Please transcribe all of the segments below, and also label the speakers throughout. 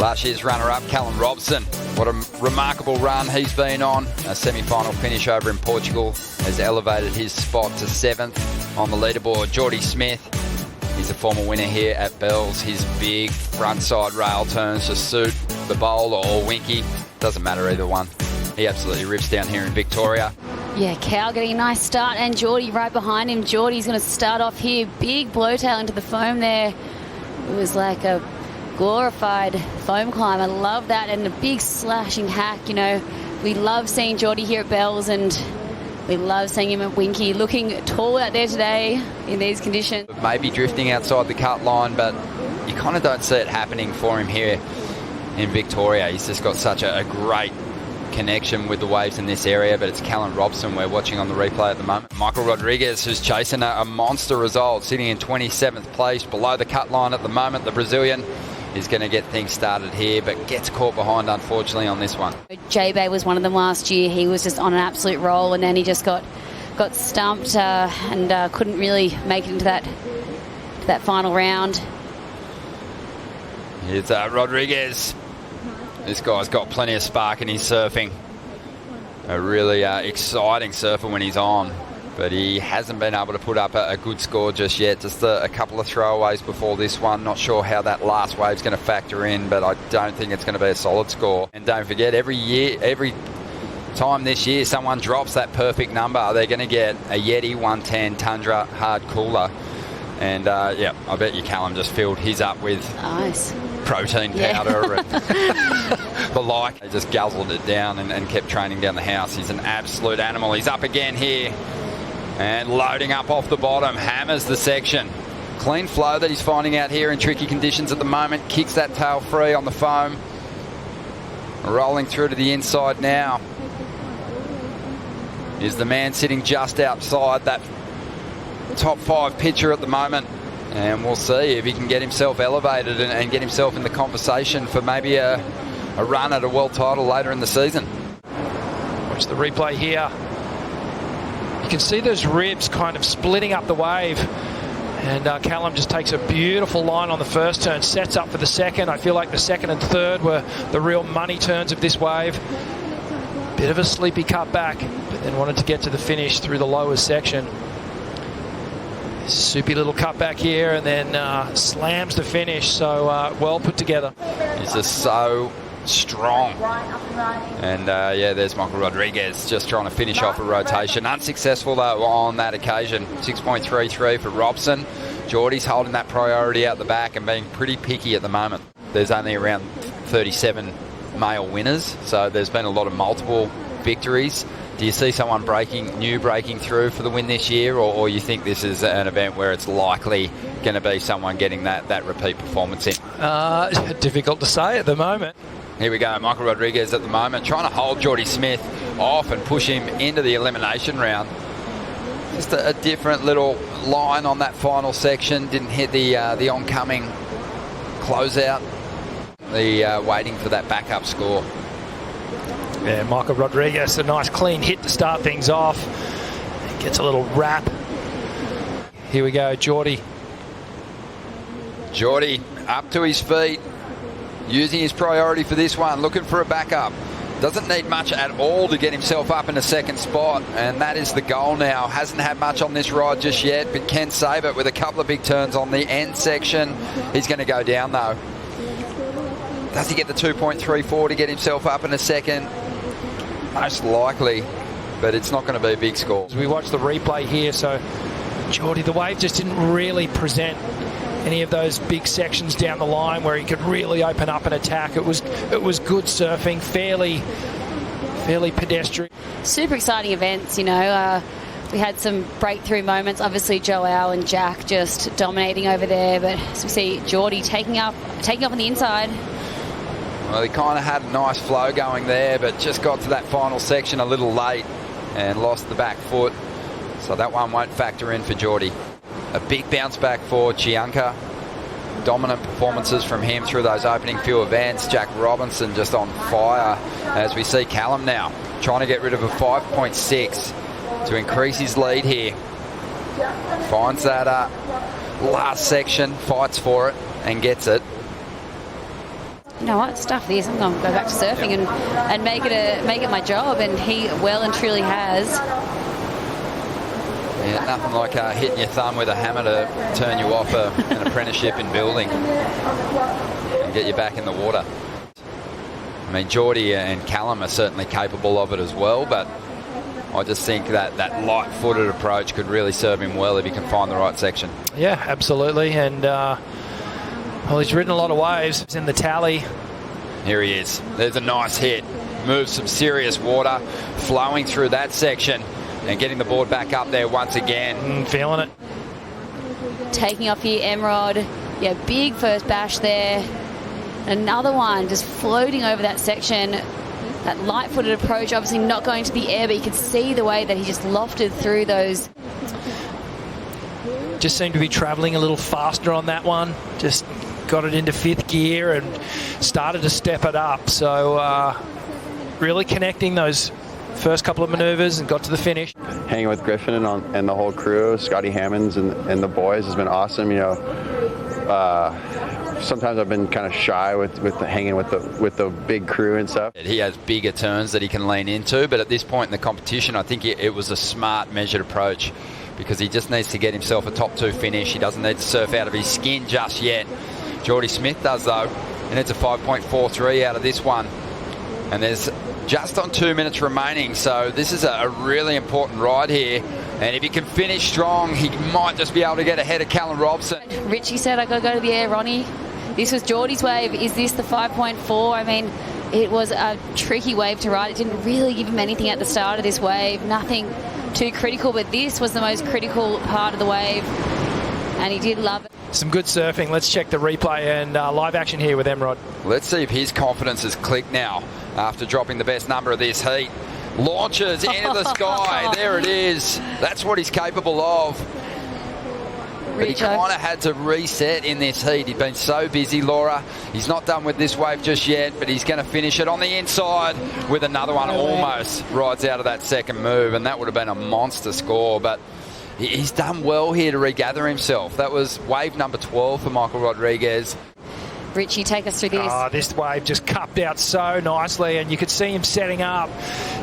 Speaker 1: Last year's runner-up, Callum Robson. What a remarkable run he's been on. A semi-final finish over in Portugal has elevated his spot to 7th on the leaderboard. Jordy Smith, he's a former winner here at Bells. His big frontside rail turns to suit the bowl or winky. Doesn't matter either one. He absolutely rips down here in Victoria.
Speaker 2: Yeah, Cal getting a nice start and Jordy right behind him. Jordy's going to start off here. Big blowtail into the foam there. It was like a glorified foam climb. I love that, and a big slashing hack. You know, we love seeing Jordy here at Bells, and we love seeing him at Winky. Looking tall out there today in these conditions.
Speaker 1: Maybe drifting outside the cut line, but you kind of don't see it happening for him here in Victoria. He's just got such a great connection with the waves in this area, but it's Callum Robson we're watching on the replay at the moment. Michael Rodrigues, who's chasing a monster result, sitting in 27th place below the cut line at the moment. The Brazilian is going to get things started here, but gets caught behind, unfortunately, on this one.
Speaker 2: J-Bay was one of them last year. He was just on an absolute roll, and then he just got stumped and couldn't really make it into that final round.
Speaker 1: Here's Rodrigues. This guy's got plenty of spark in his surfing. A really exciting surfer when he's on, but he hasn't been able to put up a good score just yet. Just a couple of throwaways before this one. Not sure how that last wave's going to factor in, but I don't think it's going to be a solid score. And don't forget, every time this year someone drops that perfect number, they're going to get a Yeti 110 Tundra hard cooler. And yeah, I bet you Callum just filled his up with
Speaker 2: nice
Speaker 1: protein powder and the like. He just guzzled it down and kept training down the house. He's an absolute animal. He's up again here and loading up off the bottom. Hammers the section. Clean flow that he's finding out here in tricky conditions at the moment. Kicks that tail free on the foam. Rolling through to the inside now is the man sitting just outside that top 5 picture at the moment. And we'll see if he can get himself elevated and get himself in the conversation for maybe a run at a world title later in the season.
Speaker 3: Watch the replay here. You can see those ribs kind of splitting up the wave. And Callum just takes a beautiful line on the first turn, sets up for the second. I feel like the second and third were the real money turns of this wave. Bit of a sleepy cut back, but then wanted to get to the finish through the lower section. Soupy little cutback here, and then slams the finish. So well put together.
Speaker 1: He's just so strong. And yeah, there's Michael Rodrigues just trying to finish off a rotation. Unsuccessful though on that occasion. 6.33 for Robson. Jordy's holding that priority out the back and being pretty picky at the moment. There's only around 37 male winners, so there's been a lot of multiple victories. Do you see someone breaking through for the win this year, or you think this is an event where it's likely going to be someone getting that repeat performance in?
Speaker 3: Difficult to say at the moment.
Speaker 1: Here we go, Michael Rodrigues at the moment trying to hold Jordy Smith off and push him into the elimination round. Just a different little line on that final section. Didn't hit the oncoming closeout. Waiting for that backup score.
Speaker 3: Yeah, Michael Rodrigues, a nice clean hit to start things off. Gets a little wrap. Here we go, Jordy.
Speaker 1: Jordy up to his feet, using his priority for this one, looking for a backup. Doesn't need much at all to get himself up in the second spot, and that is the goal now. Hasn't had much on this ride just yet, but can save it with a couple of big turns on the end section. He's going to go down though. Does he get the 2.34 to get himself up in a second? Most likely, but it's not going to be a big score.
Speaker 3: As we watch the replay here, so Jordy, the wave just didn't really present any of those big sections down the line where he could really open up an attack. It was good surfing, fairly pedestrian.
Speaker 2: Super exciting events, you know. We had some breakthrough moments. Obviously, Joel and Jack just dominating over there, but as we see Jordy taking up on the inside.
Speaker 1: Well, he kind of had a nice flow going there, but just got to that final section a little late and lost the back foot. So that one won't factor in for Jordy. A big bounce back for Chianca. Dominant performances from him through those opening few events. Jack Robinson just on fire, as we see Callum now trying to get rid of a 5.6 to increase his lead here. Finds that last section, fights for it and gets it.
Speaker 2: you know what, stuff this, I'm going to go back to surfing and make it my job, and he well and truly has.
Speaker 1: Yeah, nothing like hitting your thumb with a hammer to turn you off an apprenticeship in building and get you back in the water. I mean, Jordy and Callum are certainly capable of it as well, but I just think that light-footed approach could really serve him well if he can find the right section.
Speaker 3: Yeah, absolutely. And, well, he's ridden a lot of waves. He's in the tally.
Speaker 1: Here he is. There's a nice hit. Moves some serious water, flowing through that section and getting the board back up there once again.
Speaker 3: Feeling it.
Speaker 2: Taking off here, Emrod. Yeah, big first bash there. Another one just floating over that section. That light-footed approach, obviously not going to the air, but you could see the way that he just lofted through those.
Speaker 3: Just seemed to be travelling a little faster on that one. Just got it into 5th gear and started to step it up. So really connecting those first couple of manoeuvres and got to the finish.
Speaker 4: Hanging with Griffin and the whole crew, Scotty Hammonds and the boys has been awesome. You know, sometimes I've been kind of shy with hanging with the big crew and stuff.
Speaker 1: He has bigger turns that he can lean into, but at this point in the competition, I think it was a smart, measured approach because he just needs to get himself a top 2 finish. He doesn't need to surf out of his skin just yet. Jordy Smith does, though. He needs a 5.43 out of this one. And there's just on 2 minutes remaining, so this is a really important ride here. And if he can finish strong, he might just be able to get ahead of Callum Robson.
Speaker 2: Richie said, I got to go to the air, Ronnie. This was Jordy's wave. Is this the 5.4? I mean, it was a tricky wave to ride. It didn't really give him anything at the start of this wave. Nothing too critical, but this was the most critical part of the wave. And he did love it.
Speaker 3: Some good surfing. Let's check the replay and live action here with Emrod.
Speaker 1: Let's see if his confidence has clicked now after dropping the best number of this heat. Launches into the sky. There it is. That's what he's capable of. But he kind of had to reset in this heat. He's been so busy, Laura. He's not done with this wave just yet, but he's going to finish it on the inside with another one. Almost rides out of that second move, and that would have been a monster score. But he's done well here to regather himself. That was wave number 12 for Michael Rodrigues.
Speaker 2: Richie, take us through this.
Speaker 3: Oh, this wave just cupped out so nicely, and you could see him setting up.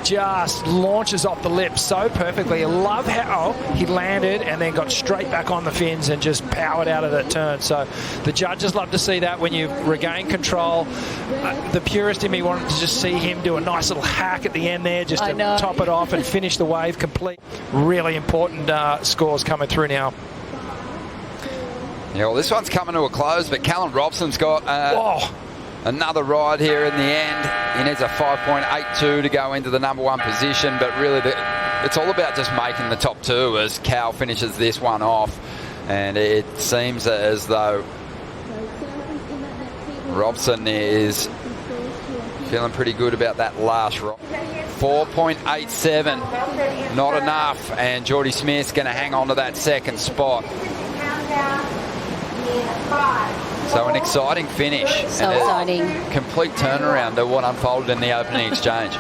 Speaker 3: Just launches off the lip so perfectly. I love how he landed and then got straight back on the fins and just powered out of that turn. So the judges love to see that when you regain control. The purist in me wanted to just see him do a nice little hack at the end there just to top it off and finish the wave complete. Really important scores coming through now.
Speaker 1: Yeah, well, this one's coming to a close, but Callum Robson's got another ride here in the end. He needs a 5.82 to go into the number 1 position, but really it's all about just making the top 2 as Cal finishes this one off. And it seems as though Robson is feeling pretty good about that last ride. 4.87, not enough, and Jordy Smith's going to hang on to that second spot. So an exciting finish.
Speaker 2: So exciting.
Speaker 1: Complete turnaround to what unfolded in the opening exchange.